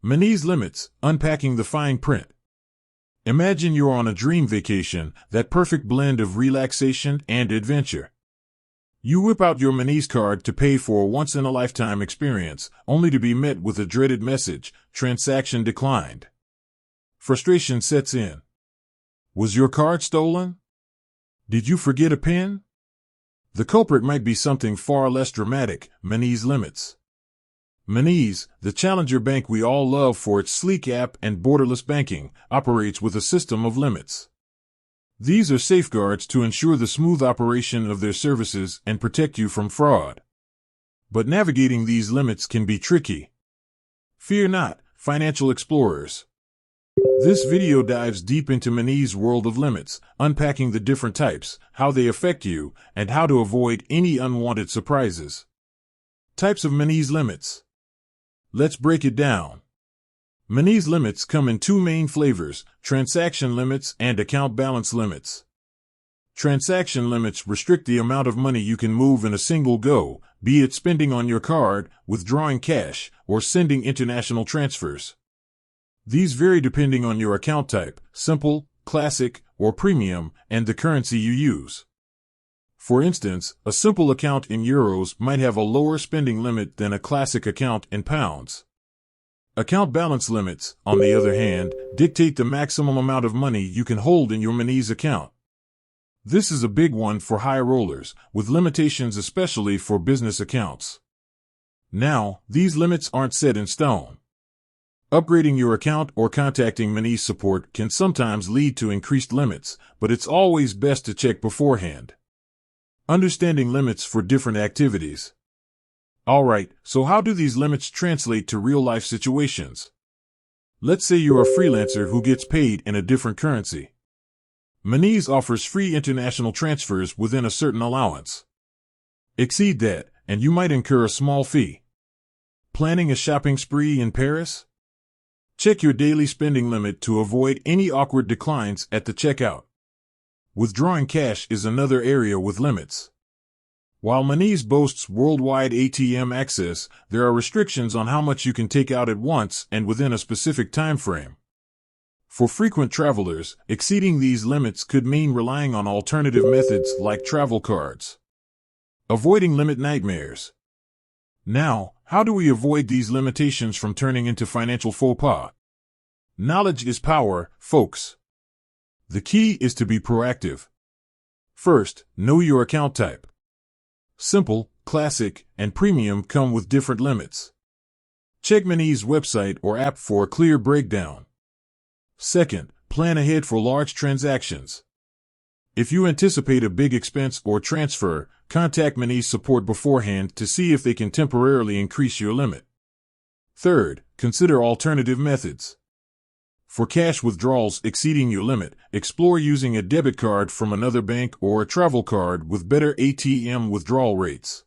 Monese limits, unpacking the fine print. Imagine you're on a dream vacation, that perfect blend of relaxation and adventure. You whip out your Monese card to pay for a once-in-a-lifetime experience, only to be met with a dreaded message: transaction declined. Frustration sets in. Was your card stolen? Did you forget a PIN? The culprit might be something far less dramatic: Monese limits. Monese, the challenger bank we all love for its sleek app and borderless banking, operates with a system of limits. These are safeguards to ensure the smooth operation of their services and protect you from fraud. But navigating these limits can be tricky. Fear not, financial explorers. This video dives deep into Monese's world of limits, unpacking the different types, how they affect you, and how to avoid any unwanted surprises. Types of Monese limits. Let's break it down. Monese limits come in two main flavors: transaction limits and account balance limits. Transaction limits restrict the amount of money you can move in a single go, be it spending on your card, withdrawing cash, or sending international transfers. These vary depending on your account type: simple, classic, or premium, and the currency you use. For instance, a simple account in euros might have a lower spending limit than a classic account in pounds. Account balance limits, on the other hand, dictate the maximum amount of money you can hold in your Monese account. This is a big one for high rollers, with limitations especially for business accounts. Now, these limits aren't set in stone. Upgrading your account or contacting Monese support can sometimes lead to increased limits, but it's always best to check beforehand. Understanding limits for different activities. Alright, so how do these limits translate to real-life situations? Let's say you're a freelancer who gets paid in a different currency. Monese offers free international transfers within a certain allowance. Exceed that, and you might incur a small fee. Planning a shopping spree in Paris? Check your daily spending limit to avoid any awkward declines at the checkout. Withdrawing cash is another area with limits. While Monese boasts worldwide ATM access, there are restrictions on how much you can take out at once and within a specific time frame. For frequent travelers, exceeding these limits could mean relying on alternative methods like travel cards. Avoiding limit nightmares. Now, how do we avoid these limitations from turning into financial faux pas? Knowledge is power, folks. The key is to be proactive. First, know your account type. Simple, classic, and premium come with different limits. Check Monese's website or app for a clear breakdown. Second, plan ahead for large transactions. If you anticipate a big expense or transfer, contact Monese support beforehand to see if they can temporarily increase your limit. Third, consider alternative methods. For cash withdrawals exceeding your limit, explore using a debit card from another bank or a travel card with better ATM withdrawal rates.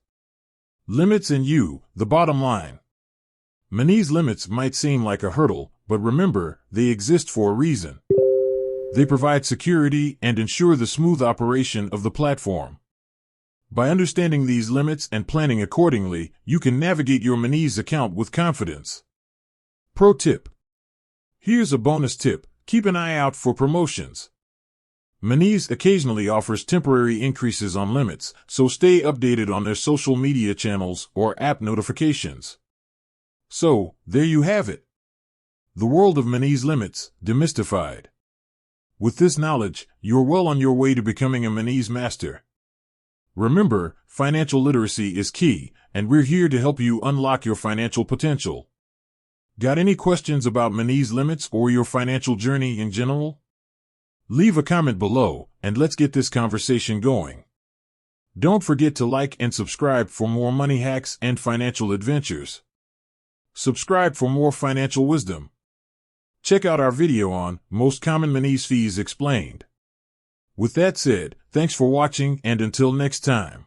Limits and you, the bottom line. Monese limits might seem like a hurdle, but remember, they exist for a reason. They provide security and ensure the smooth operation of the platform. By understanding these limits and planning accordingly, you can navigate your Monese account with confidence. Pro tip. Here's a bonus tip: keep an eye out for promotions. Monese occasionally offers temporary increases on limits, so stay updated on their social media channels or app notifications. So, there you have it. The world of Monese limits, demystified. With this knowledge, you're well on your way to becoming a Monese master. Remember, financial literacy is key, and we're here to help you unlock your financial potential. Got any questions about Monese limits or your financial journey in general? Leave a comment below, and let's get this conversation going. Don't forget to like and subscribe for more money hacks and financial adventures. Subscribe for more financial wisdom. Check out our video on most common Monese fees explained. With that said, thanks for watching, and until next time.